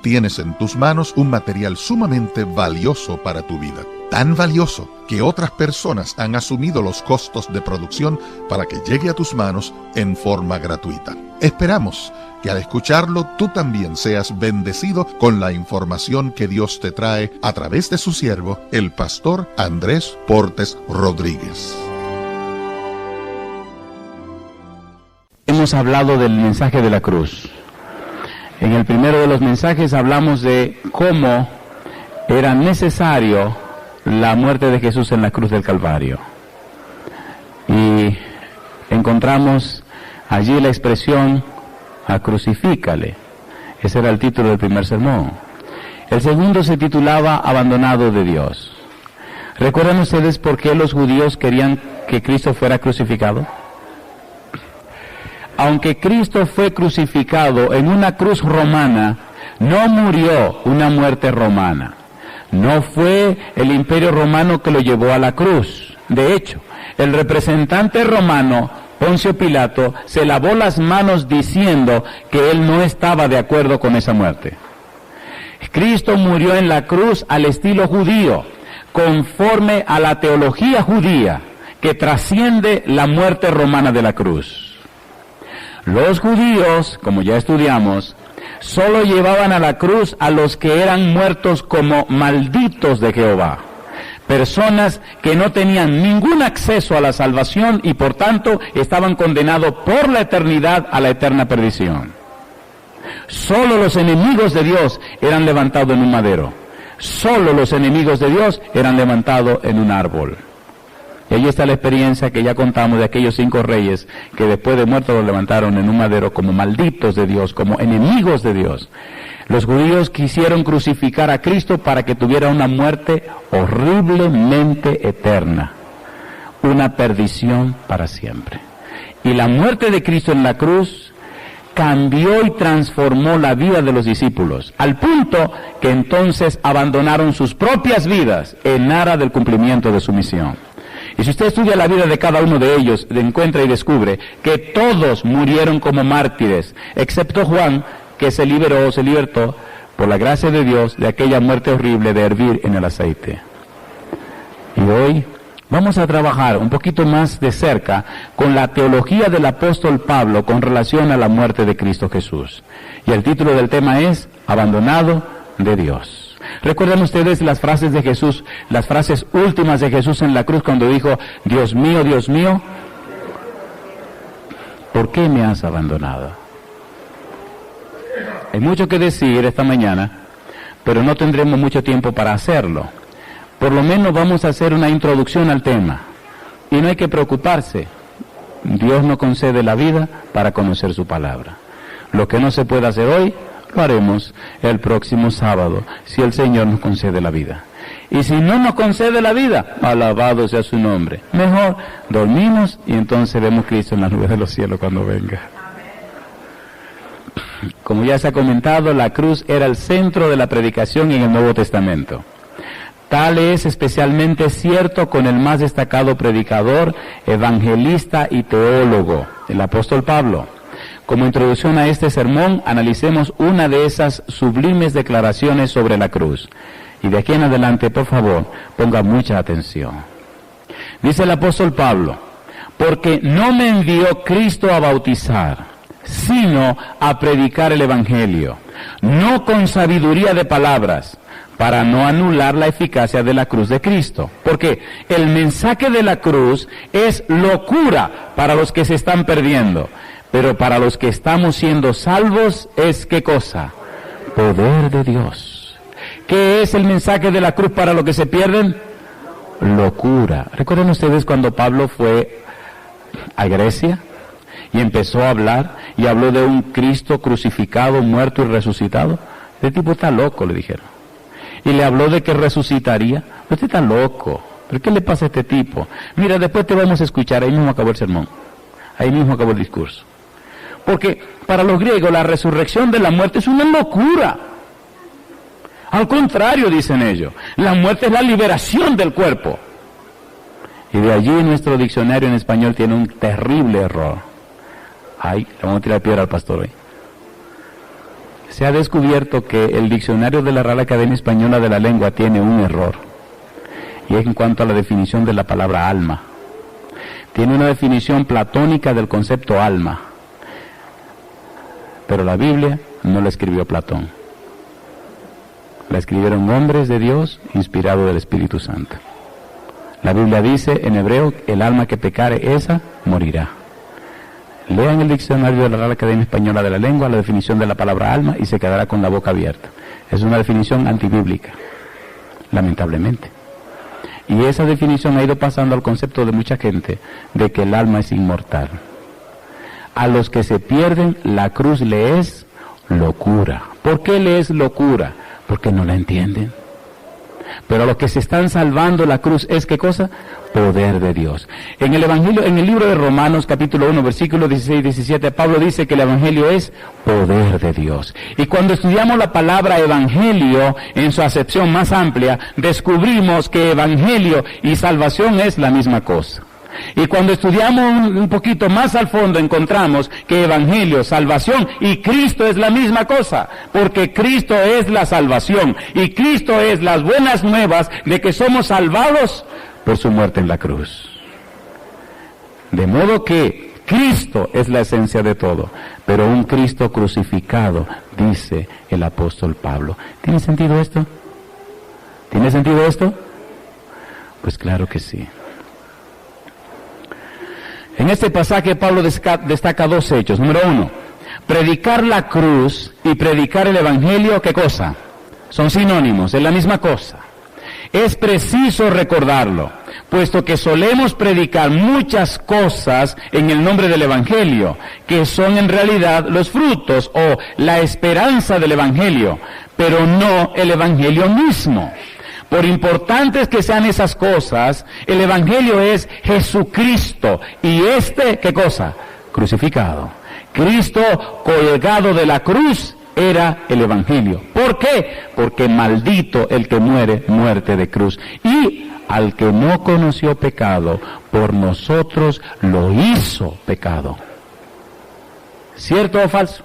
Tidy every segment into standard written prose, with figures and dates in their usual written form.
tienes en tus manos un material sumamente valioso para tu vida. Tan valioso que otras personas han asumido los costos de producción para que llegue a tus manos en forma gratuita. Esperamos que al escucharlo tú también seas bendecido con la información que Dios te trae a través de su siervo, el pastor Andrés Portes Rodríguez. Hemos hablado del mensaje de la cruz. En el primero de los mensajes hablamos de cómo era necesario la muerte de Jesús en la cruz del Calvario. Y encontramos allí la expresión crucifícale. Ese era el título del primer sermón. El segundo se titulaba Abandonado de Dios. ¿Recuerdan ustedes por qué los judíos querían que Cristo fuera crucificado? Aunque Cristo fue crucificado en una cruz romana, no murió una muerte romana. No fue el Imperio Romano que lo llevó a la cruz. De hecho, el representante romano, Poncio Pilato, se lavó las manos diciendo que él no estaba de acuerdo con esa muerte. Cristo murió en la cruz al estilo judío, conforme a la teología judía, que trasciende la muerte romana de la cruz. Los judíos, como ya estudiamos, solo llevaban a la cruz a los que eran muertos como malditos de Jehová. Personas que no tenían ningún acceso a la salvación y por tanto estaban condenados por la eternidad a la eterna perdición. Solo los enemigos de Dios eran levantados en un madero. Solo los enemigos de Dios eran levantados en un árbol. Y ahí está la experiencia que ya contamos de aquellos 5 reyes que después de muertos los levantaron en un madero como malditos de Dios, como enemigos de Dios. Los judíos quisieron crucificar a Cristo para que tuviera una muerte horriblemente eterna, una perdición para siempre. Y la muerte de Cristo en la cruz cambió y transformó la vida de los discípulos, al punto que entonces abandonaron sus propias vidas en aras del cumplimiento de su misión. Y si usted estudia la vida de cada uno de ellos, encuentra y descubre que todos murieron como mártires, excepto Juan, que se libertó por la gracia de Dios de aquella muerte horrible de hervir en el aceite. Y hoy vamos a trabajar un poquito más de cerca con la teología del apóstol Pablo con relación a la muerte de Cristo Jesús. Y el título del tema es Abandonado de Dios. ¿Recuerdan ustedes las frases de Jesús, las frases últimas de Jesús en la cruz cuando dijo, Dios mío, ¿por qué me has abandonado? Hay mucho que decir esta mañana, pero no tendremos mucho tiempo para hacerlo. Por lo menos vamos a hacer una introducción al tema. Y no hay que preocuparse. Dios nos concede la vida para conocer su palabra. Lo que no se puede hacer hoy, lo haremos el próximo sábado, si el Señor nos concede la vida. Y si no nos concede la vida, alabado sea su nombre. Mejor dormimos y entonces vemos a Cristo en las nubes de los cielos cuando venga. Como ya se ha comentado, la cruz era el centro de la predicación en el Nuevo Testamento. Tal es especialmente cierto con el más destacado predicador, evangelista y teólogo, el apóstol Pablo. Como introducción a este sermón, analicemos una de esas sublimes declaraciones sobre la cruz. Y de aquí en adelante, por favor, ponga mucha atención. Dice el apóstol Pablo, porque no me envió Cristo a bautizar, sino a predicar el evangelio, no con sabiduría de palabras, para no anular la eficacia de la cruz de Cristo. Porque el mensaje de la cruz es locura para los que se están perdiendo, pero para los que estamos siendo salvos es ¿qué cosa? Poder de Dios. ¿Qué es el mensaje de la cruz para los que se pierden? Locura. ¿Recuerdan ustedes cuando Pablo fue a Grecia y empezó a hablar y habló de un Cristo crucificado, muerto y resucitado? Este tipo está loco, le dijeron. Y le habló de que resucitaría. Usted está loco. ¿Pero qué le pasa a este tipo? Mira, después te vamos a escuchar. Ahí mismo acabó el sermón. Ahí mismo acabó el discurso. Porque para los griegos la resurrección de la muerte es una locura. Al contrario, dicen ellos, la muerte es la liberación del cuerpo. Y de allí nuestro diccionario en español tiene un terrible error. Ay, le vamos a tirar piedra al pastor hoy. Se ha descubierto que el diccionario de la Real Academia Española de la Lengua tiene un error, y es en cuanto a la definición de la palabra alma. Tiene una definición platónica del concepto alma, pero la Biblia no la escribió Platón. La escribieron hombres de Dios inspirados del Espíritu Santo. La Biblia dice en hebreo, el alma que pecare, esa morirá. Lean el diccionario de la Real Academia Española de la Lengua, la definición de la palabra alma, y se quedará con la boca abierta. Es una definición antibíblica, lamentablemente. Y esa definición ha ido pasando al concepto de mucha gente de que el alma es inmortal. A los que se pierden, la cruz le es locura. ¿Por qué le es locura? Porque no la entienden. Pero a los que se están salvando, la cruz es, ¿qué cosa? Poder de Dios. En el Evangelio, en el libro de Romanos, capítulo 1, versículos 16 y 17, Pablo dice que el Evangelio es poder de Dios. Y cuando estudiamos la palabra Evangelio en su acepción más amplia, descubrimos que Evangelio y salvación es la misma cosa. Y cuando estudiamos un poquito más al fondo, encontramos que Evangelio, salvación y Cristo es la misma cosa, porque Cristo es la salvación y Cristo es las buenas nuevas de que somos salvados por su muerte en la cruz. De modo que Cristo es la esencia de todo, pero un Cristo crucificado, dice el apóstol Pablo. ¿Tiene sentido esto? ¿Tiene sentido esto? Pues claro que sí. En este pasaje Pablo destaca dos hechos. Número uno, predicar la cruz y predicar el Evangelio, ¿qué cosa? Son sinónimos, es la misma cosa. Es preciso recordarlo, puesto que solemos predicar muchas cosas en el nombre del Evangelio, que son en realidad los frutos o la esperanza del Evangelio, pero no el Evangelio mismo. Por importantes que sean esas cosas, el Evangelio es Jesucristo. Y ¿qué cosa? Crucificado. Cristo colgado de la cruz era el Evangelio. ¿Por qué? Porque maldito el que muere muerte de cruz. Y al que no conoció pecado, por nosotros lo hizo pecado. ¿Cierto o falso?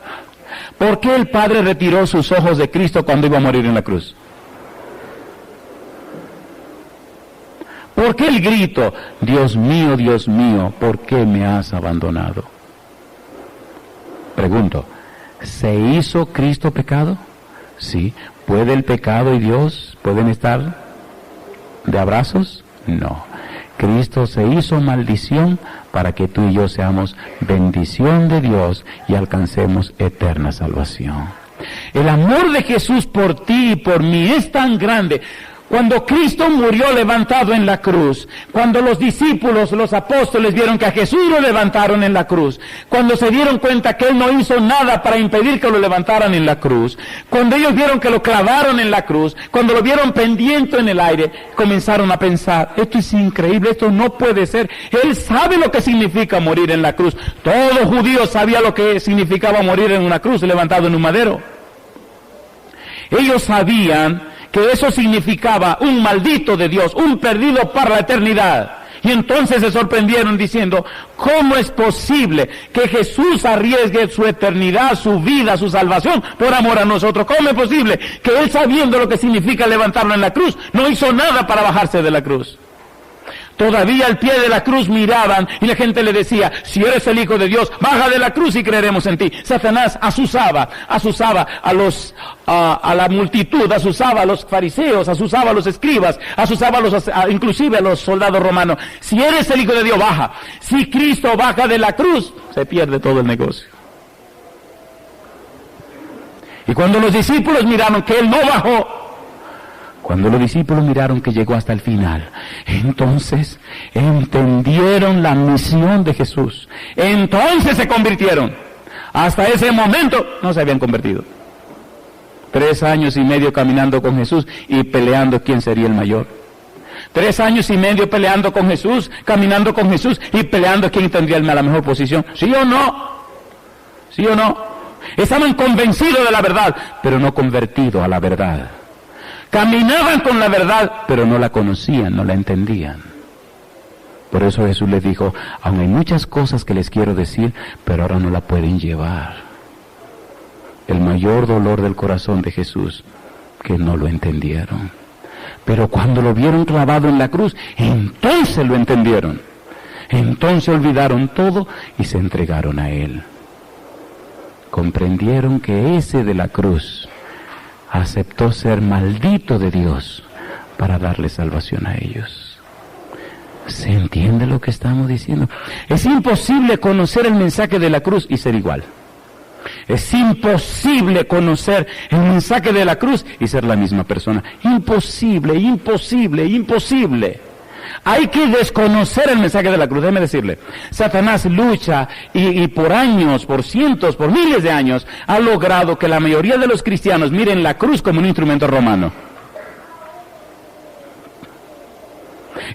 ¿Por qué el Padre retiró sus ojos de Cristo cuando iba a morir en la cruz? ¿Por qué el grito, Dios mío, ¿por qué me has abandonado? Pregunto, ¿se hizo Cristo pecado? Sí. ¿Puede el pecado y Dios pueden estar de abrazos? No. Cristo se hizo maldición para que tú y yo seamos bendición de Dios y alcancemos eterna salvación. El amor de Jesús por ti y por mí es tan grande. Cuando Cristo murió levantado en la cruz, cuando los discípulos, los apóstoles vieron que a Jesús lo levantaron en la cruz, cuando se dieron cuenta que Él no hizo nada para impedir que lo levantaran en la cruz, cuando ellos vieron que lo clavaron en la cruz, cuando lo vieron pendiente en el aire, comenzaron a pensar, esto es increíble, esto no puede ser. Él sabe lo que significa morir en la cruz. Todo judío sabía lo que significaba morir en una cruz, levantado en un madero. Ellos sabían que eso significaba un maldito de Dios, un perdido para la eternidad. Y entonces se sorprendieron diciendo, ¿cómo es posible que Jesús arriesgue su eternidad, su vida, su salvación por amor a nosotros? ¿Cómo es posible que Él, sabiendo lo que significa levantarlo en la cruz, no hizo nada para bajarse de la cruz? Todavía al pie de la cruz miraban y la gente le decía, si eres el Hijo de Dios, baja de la cruz y creeremos en ti. Satanás asusaba a la multitud, asusaba a los fariseos, asusaba a los escribas, asusaba inclusive a los soldados romanos. Si eres el Hijo de Dios, baja. Si Cristo baja de la cruz, se pierde todo el negocio. Y cuando los discípulos miraron que Él no bajó, cuando los discípulos miraron que llegó hasta el final, entonces entendieron la misión de Jesús. Entonces se convirtieron. Hasta ese momento no se habían convertido. 3 años y medio caminando con Jesús y peleando quién sería el mayor. 3 años y medio peleando con Jesús, caminando con Jesús y peleando quién tendría la mejor posición. ¿Sí o no? ¿Sí o no? Estaban convencidos de la verdad, pero no convertidos a la verdad. Caminaban con la verdad, pero no la conocían, no la entendían. Por eso Jesús les dijo, aún hay muchas cosas que les quiero decir, pero ahora no la pueden llevar. el mayor dolor del corazón de Jesús, que no lo entendieron. Pero cuando lo vieron clavado en la cruz, entonces lo entendieron. Entonces olvidaron todo y se entregaron a Él. Comprendieron que ese de la cruz aceptó ser maldito de Dios para darle salvación a ellos. ¿Se entiende lo que estamos diciendo? Es imposible conocer el mensaje de la cruz y ser igual. Es imposible conocer el mensaje de la cruz y ser la misma persona. Imposible, imposible, imposible. Hay que desconocer el mensaje de la cruz. Déjeme decirle, Satanás lucha y por años, por cientos, por miles de años, ha logrado que la mayoría de los cristianos miren la cruz como un instrumento romano.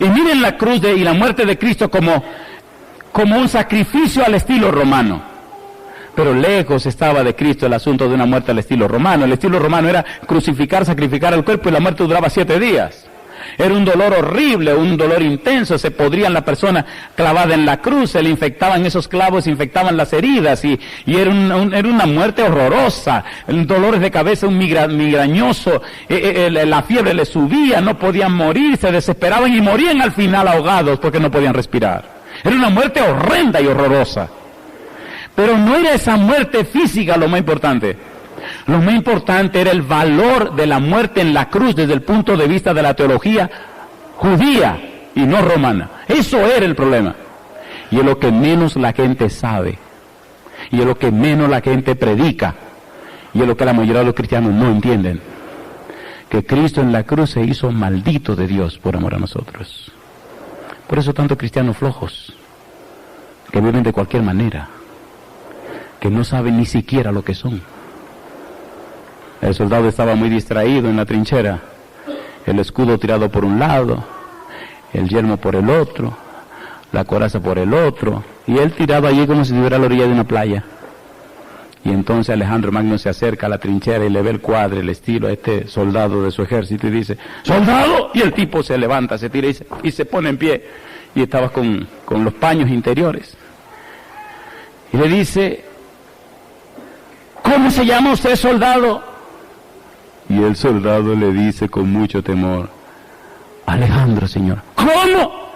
Y miren la cruz y la muerte de Cristo como un sacrificio al estilo romano. Pero lejos estaba de Cristo el asunto de una muerte al estilo romano. El estilo romano era crucificar, sacrificar el cuerpo, y la muerte duraba 7 días. Era un dolor horrible, un dolor intenso. Se podría la persona clavada en la cruz, se le infectaban esos clavos, se infectaban las heridas, y era una muerte horrorosa. Dolores de cabeza, un migrañoso, la fiebre le subía, no podían morir, se desesperaban y morían al final ahogados porque no podían respirar. Era una muerte horrenda y horrorosa. Pero no era esa muerte física lo más importante. Lo más importante era el valor de la muerte en la cruz desde el punto de vista de la teología judía y no romana. Eso era el problema. Y es lo que menos la gente sabe. Y es lo que menos la gente predica. Y es lo que la mayoría de los cristianos no entienden. Que Cristo en la cruz se hizo maldito de Dios por amor a nosotros. Por eso tantos cristianos flojos, que viven de cualquier manera, que no saben ni siquiera lo que son. El soldado estaba muy distraído en la trinchera, el escudo tirado por un lado, el yelmo por el otro, la coraza por el otro, y él tirado allí como si estuviera a la orilla de una playa. Y entonces Alejandro Magno se acerca a la trinchera y le ve el cuadro, el estilo a este soldado de su ejército y dice: ¡soldado! Y el tipo se levanta, se tira y se pone en pie, y estaba con los paños interiores. Y le dice: ¿cómo se llama usted, soldado? Y el soldado le dice con mucho temor: Alejandro, señor. ¿Cómo?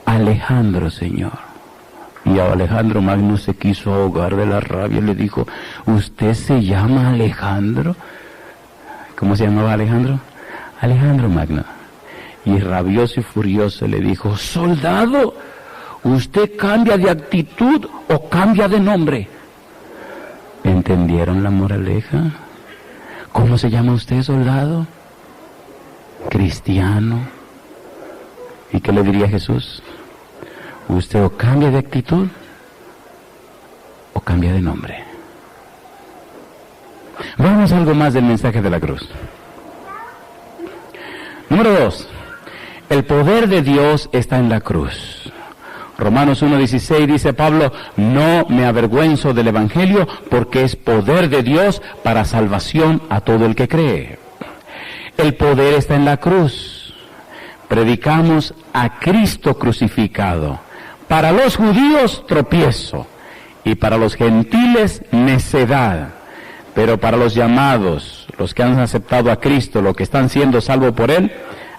Alejandro, señor. Y a Alejandro Magno se quiso ahogar de la rabia y le dijo: ¿usted se llama Alejandro? ¿Cómo se llamaba Alejandro? Alejandro Magno. Y rabioso y furioso le dijo: soldado, ¿usted cambia de actitud o cambia de nombre? ¿Entendieron la moraleja? ¿Cómo se llama usted, soldado? Cristiano. ¿Y qué le diría Jesús? Usted o cambia de actitud o cambia de nombre. Veamos algo más del mensaje de la cruz. Número 2. El poder de Dios está en la cruz. Romanos 1:16 dice Pablo: no me avergüenzo del Evangelio, porque es poder de Dios para salvación a todo el que cree. El poder está en la cruz. Predicamos a Cristo crucificado. Para los judíos, tropiezo, y para los gentiles, necedad. Pero para los llamados, los que han aceptado a Cristo, los que están siendo salvos por Él,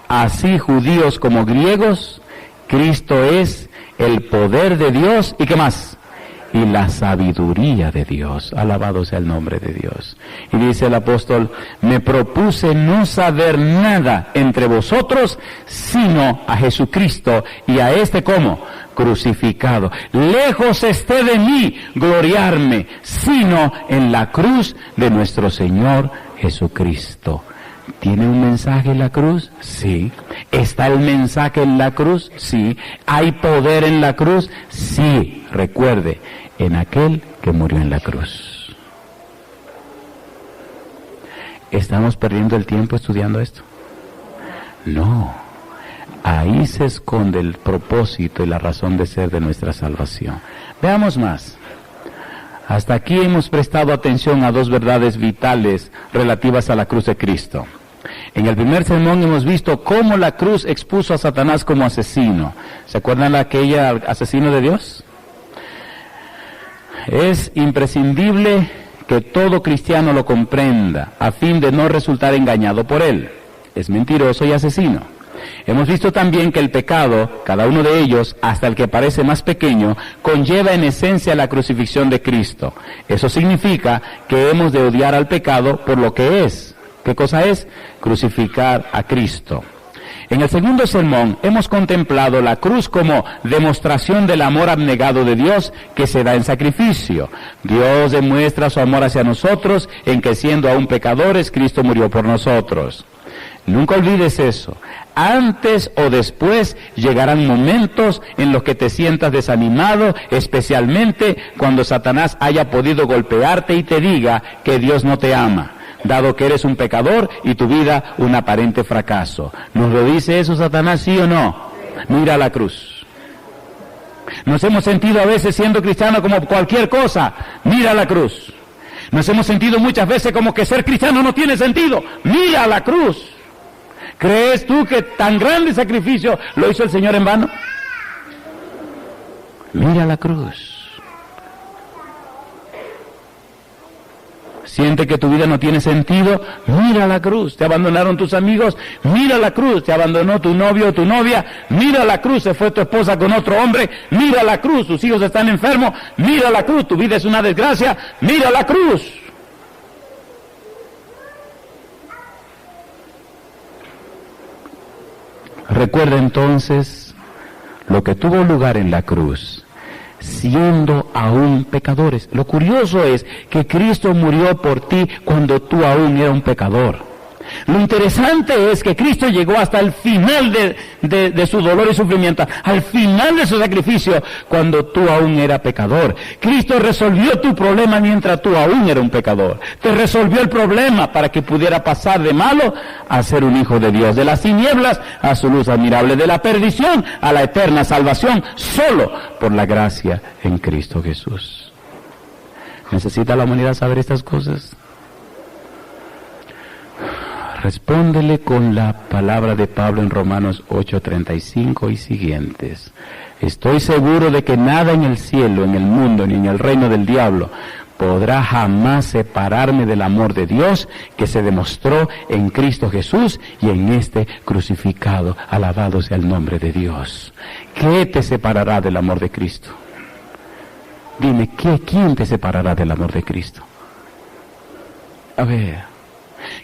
así judíos como griegos, Cristo es el poder de Dios, ¿y qué más? Y la sabiduría de Dios. Alabado sea el nombre de Dios. Y dice el apóstol: me propuse no saber nada entre vosotros, sino a Jesucristo, y a este, ¿cómo? Crucificado. Lejos esté de mí gloriarme, sino en la cruz de nuestro Señor Jesucristo. ¿Tiene un mensaje en la cruz? Sí. ¿Está el mensaje en la cruz? Sí. ¿Hay poder en la cruz? Sí. Recuerde, en aquel que murió en la cruz. ¿Estamos perdiendo el tiempo estudiando esto? No. Ahí se esconde el propósito y la razón de ser de nuestra salvación. Veamos más. Hasta aquí hemos prestado atención a dos verdades vitales relativas a la cruz de Cristo. En el primer sermón hemos visto cómo la cruz expuso a Satanás como asesino. ¿Se acuerdan de aquella asesino de Dios? Es imprescindible que todo cristiano lo comprenda, a fin de no resultar engañado por él. Es mentiroso y asesino. Hemos visto también que el pecado, cada uno de ellos, hasta el que parece más pequeño, conlleva en esencia la crucifixión de Cristo. Eso significa que hemos de odiar al pecado por lo que es. ¿Qué cosa es? Crucificar a Cristo. En el segundo sermón hemos contemplado la cruz como demostración del amor abnegado de Dios que se da en sacrificio. Dios demuestra su amor hacia nosotros en que siendo aún pecadores, Cristo murió por nosotros. Nunca olvides eso. Antes o después llegarán momentos en los que te sientas desanimado, especialmente cuando Satanás haya podido golpearte y te diga que Dios no te ama, dado que eres un pecador y tu vida un aparente fracaso. ¿Nos lo dice eso Satanás, sí o no? Mira la cruz. Nos hemos sentido a veces siendo cristianos como cualquier cosa. Mira la cruz. Nos hemos sentido muchas veces como que ser cristiano no tiene sentido. Mira la cruz. ¿Crees tú que tan grande sacrificio lo hizo el Señor en vano? Mira la cruz. Siente que tu vida no tiene sentido, mira la cruz. Te abandonaron tus amigos, mira la cruz. Te abandonó tu novio o tu novia, mira la cruz. Se fue tu esposa con otro hombre, mira la cruz. Tus hijos están enfermos, mira la cruz. Tu vida es una desgracia, mira la cruz. Recuerda entonces lo que tuvo lugar en la cruz, siendo aún pecadores. Lo curioso es que Cristo murió por ti cuando tú aún eras un pecador. Lo interesante es que Cristo llegó hasta el final de su dolor y sufrimiento, al final de su sacrificio, cuando tú aún eras pecador. Cristo resolvió tu problema mientras tú aún eras un pecador. Te resolvió el problema para que pudiera pasar de malo a ser un hijo de Dios, de las tinieblas a su luz admirable, de la perdición a la eterna salvación, solo por la gracia en Cristo Jesús. ¿Necesita la humanidad saber estas cosas? Respóndele con la palabra de Pablo en Romanos 8:35 y siguientes. Estoy seguro de que nada en el cielo, en el mundo, ni en el reino del diablo podrá jamás separarme del amor de Dios que se demostró en Cristo Jesús y en este crucificado. Alabado sea el nombre de Dios. ¿Qué te separará del amor de Cristo? Dime, ¿quién te separará del amor de Cristo? A ver,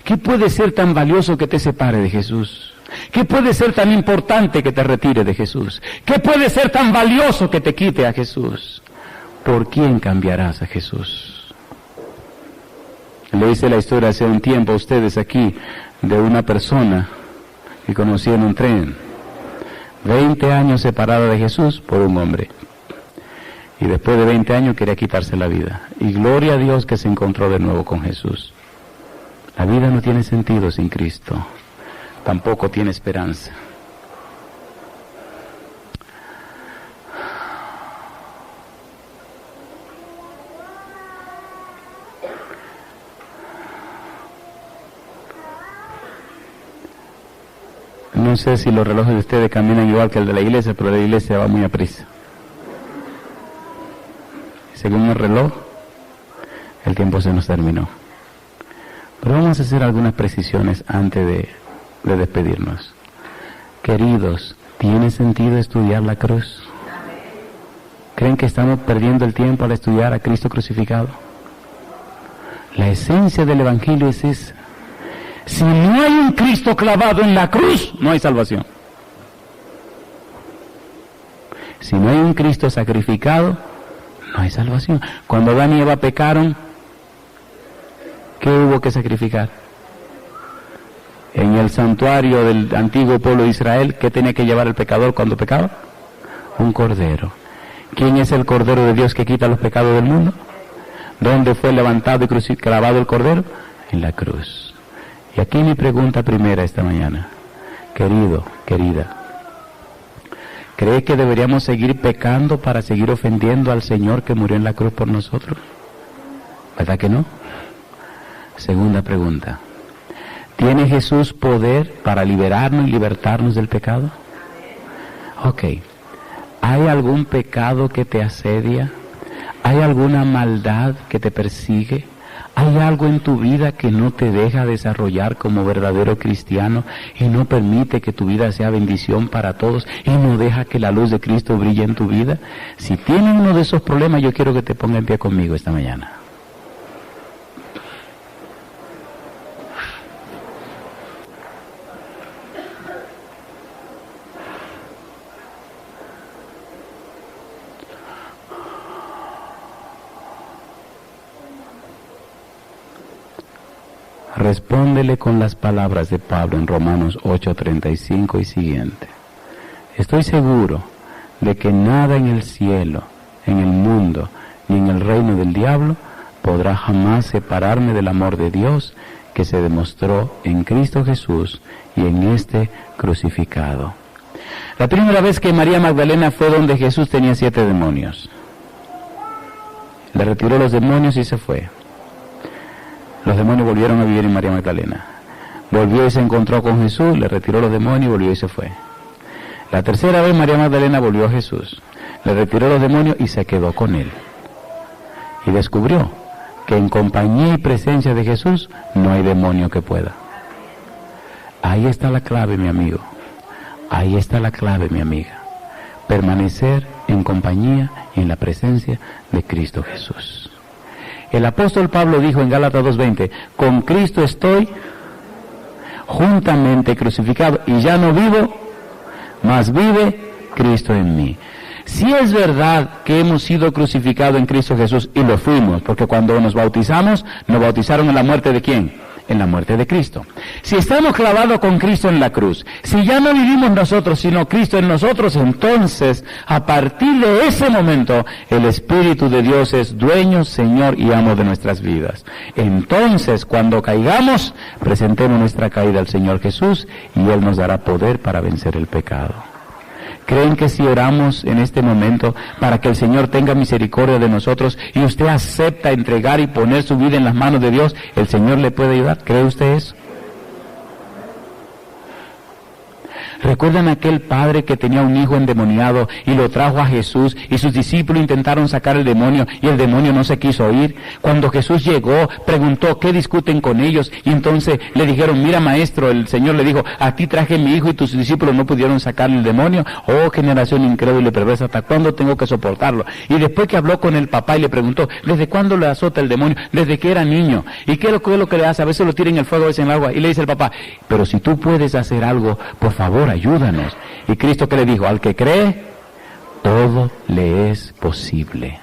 ¿qué puede ser tan valioso que te separe de Jesús? ¿Qué puede ser tan importante que te retire de Jesús? ¿Qué puede ser tan valioso que te quite a Jesús? ¿Por quién cambiarás a Jesús? Le hice la historia hace un tiempo a ustedes aquí de una persona que conocí en un tren. 20 años separada de Jesús por un hombre. Y después de 20 años quería quitarse la vida. Y gloria a Dios que se encontró de nuevo con Jesús. La vida no tiene sentido sin Cristo, tampoco tiene esperanza. No sé si los relojes de ustedes caminan igual que el de la iglesia, pero la iglesia va muy a prisa. Según el reloj, el tiempo se nos terminó. Pero vamos a hacer algunas precisiones antes de despedirnos. Queridos, ¿tiene sentido estudiar la cruz? ¿Creen que estamos perdiendo el tiempo al estudiar a Cristo crucificado? La esencia del Evangelio es esa. Si no hay un Cristo clavado en la cruz, no hay salvación. Si no hay un Cristo sacrificado, no hay salvación. Cuando Adán y Eva pecaron, ¿qué hubo que sacrificar? En el santuario del antiguo pueblo de Israel, ¿qué tenía que llevar el pecador cuando pecaba? Un cordero. ¿Quién es el cordero de Dios que quita los pecados del mundo? ¿Dónde fue levantado y clavado el cordero? En la cruz. Y aquí mi pregunta primera esta mañana. Querido, querida, ¿cree que deberíamos seguir pecando para seguir ofendiendo al Señor que murió en la cruz por nosotros? ¿Verdad que no? Segunda pregunta. ¿Tiene Jesús poder para liberarnos y libertarnos del pecado? Ok. ¿Hay algún pecado que te asedia? ¿Hay alguna maldad que te persigue? ¿Hay algo en tu vida que no te deja desarrollar como verdadero cristiano y no permite que tu vida sea bendición para todos y no deja que la luz de Cristo brille en tu vida? Si tienes uno de esos problemas, yo quiero que te ponga en pie conmigo esta mañana. Respóndele con las palabras de Pablo en Romanos 8:35 y siguiente. Estoy seguro de que nada en el cielo, en el mundo, ni en el reino del diablo podrá jamás separarme del amor de Dios que se demostró en Cristo Jesús y en este crucificado. La primera vez que María Magdalena fue donde Jesús tenía 7 demonios. Le retiró los demonios y se fue. Los demonios volvieron a vivir en María Magdalena. Volvió y se encontró con Jesús, le retiró los demonios y volvió y se fue. La tercera vez María Magdalena volvió a Jesús, le retiró los demonios y se quedó con él. Y descubrió que en compañía y presencia de Jesús no hay demonio que pueda. Ahí está la clave, mi amigo. Ahí está la clave, mi amiga. Permanecer en compañía y en la presencia de Cristo Jesús. El apóstol Pablo dijo en Gálatas 2:20, con Cristo estoy juntamente crucificado y ya no vivo, mas vive Cristo en mí. Si es verdad que hemos sido crucificados en Cristo Jesús, y lo fuimos, porque cuando nos bautizamos, nos bautizaron en la muerte de ¿quién? En la muerte de Cristo. Si estamos clavados con Cristo en la cruz, si ya no vivimos nosotros, sino Cristo en nosotros, entonces, a partir de ese momento, el Espíritu de Dios es dueño, Señor y amo de nuestras vidas. Entonces, cuando caigamos, presentemos nuestra caída al Señor Jesús y Él nos dará poder para vencer el pecado. ¿Creen que si oramos en este momento para que el Señor tenga misericordia de nosotros y usted acepta entregar y poner su vida en las manos de Dios, el Señor le puede ayudar? ¿Cree usted eso? ¿Recuerdan aquel padre que tenía un hijo endemoniado y lo trajo a Jesús y sus discípulos intentaron sacar el demonio y el demonio no se quiso ir? Cuando Jesús llegó, preguntó qué discuten con ellos y entonces le dijeron, mira maestro, el Señor le dijo, a ti traje mi hijo y tus discípulos no pudieron sacar el demonio. Oh, generación incrédula y perversa, ¿hasta cuándo tengo que soportarlo? Y después que habló con el papá y le preguntó, ¿desde cuándo le azota el demonio? Desde que era niño. ¿Y qué es lo que le hace? A veces lo tira en el fuego, a veces en el agua. Y le dice el papá, pero si tú puedes hacer algo, por favor, ayúdanos. Y Cristo, ¿qué le dijo? Al que cree, todo le es posible.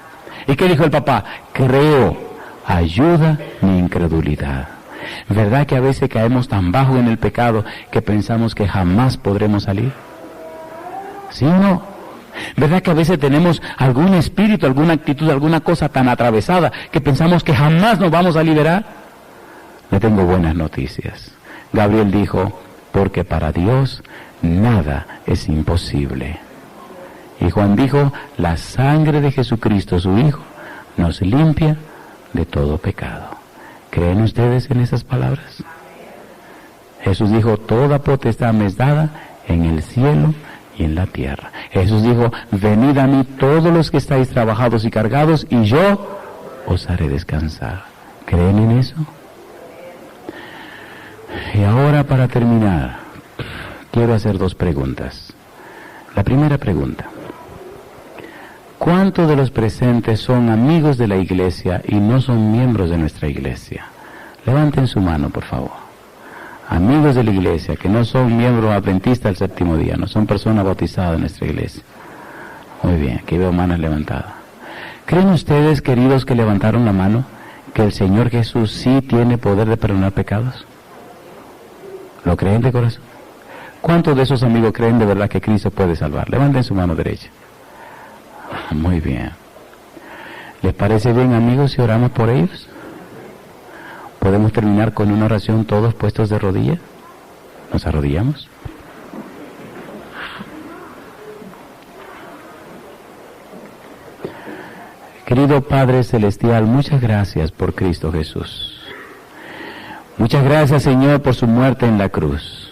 ¿Y qué dijo el papá? Creo, ayuda mi incredulidad. ¿Verdad que a veces caemos tan bajo en el pecado que pensamos que jamás podremos salir? ¿Sí o no? ¿Verdad que a veces tenemos algún espíritu, alguna actitud, alguna cosa tan atravesada que pensamos que jamás nos vamos a liberar? Le tengo buenas noticias. Gabriel dijo, porque para Dios nada es imposible. Y Juan dijo, la sangre de Jesucristo, su Hijo, nos limpia de todo pecado. ¿Creen ustedes en esas palabras? Jesús dijo, toda potestad me es dada en el cielo y en la tierra. Jesús dijo, venid a mí todos los que estáis trabajados y cargados, y yo os haré descansar. ¿Creen en eso? Y ahora, para terminar, quiero hacer 2 preguntas. La primera pregunta, ¿cuántos de los presentes son amigos de la iglesia y no son miembros de nuestra iglesia? Levanten su mano, por favor. Amigos de la iglesia que no son miembros adventistas del 7º día, no son personas bautizadas en nuestra iglesia. Muy bien, aquí veo manos levantadas. ¿Creen ustedes, queridos que levantaron la mano, que el Señor Jesús sí tiene poder de perdonar pecados? ¿Lo creen de corazón? ¿Cuántos de esos amigos creen de verdad que Cristo puede salvar? Levanten su mano derecha. Muy bien. ¿Les parece bien, amigos, si oramos por ellos? ¿Podemos terminar con una oración todos puestos de rodillas? ¿Nos arrodillamos? Querido Padre Celestial, muchas gracias por Cristo Jesús. Muchas gracias, Señor, por su muerte en la cruz.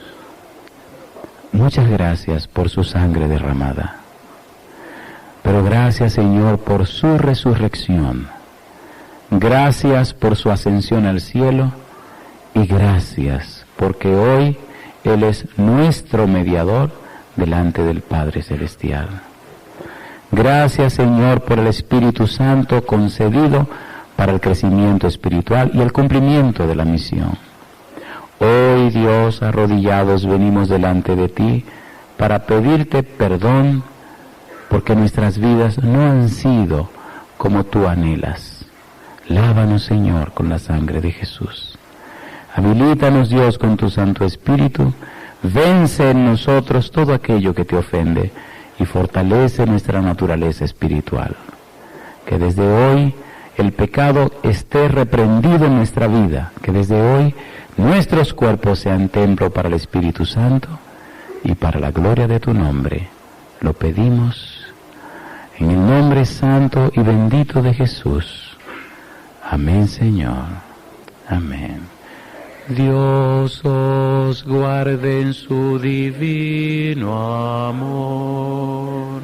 Muchas gracias por su sangre derramada. Pero gracias, Señor, por su resurrección. Gracias por su ascensión al cielo y gracias porque hoy Él es nuestro mediador delante del Padre Celestial. Gracias, Señor, por el Espíritu Santo concedido para el crecimiento espiritual y el cumplimiento de la misión. Hoy, Dios, arrodillados venimos delante de ti para pedirte perdón porque nuestras vidas no han sido como tú anhelas. Lávanos, Señor, con la sangre de Jesús. Habilítanos, Dios, con tu Santo Espíritu. Vence en nosotros todo aquello que te ofende y fortalece nuestra naturaleza espiritual. Que desde hoy el pecado esté reprendido en nuestra vida. Que desde hoy nuestros cuerpos sean templo para el Espíritu Santo y para la gloria de tu nombre. Lo pedimos en el nombre santo y bendito de Jesús. Amén, Señor. Amén. Dios os guarde en su divino amor,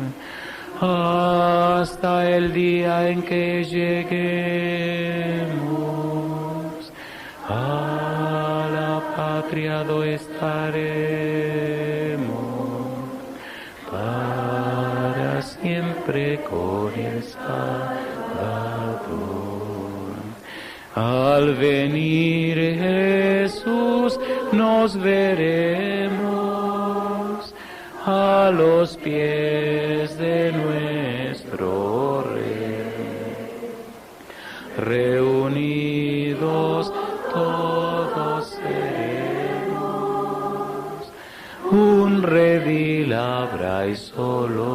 hasta el día en que lleguemos a la patria donde estaremos para siempre con el Salvador. Al venir Jesús nos veremos a los pies de nuestro Rey. Reunidos todos seremos, un redil habrá y solo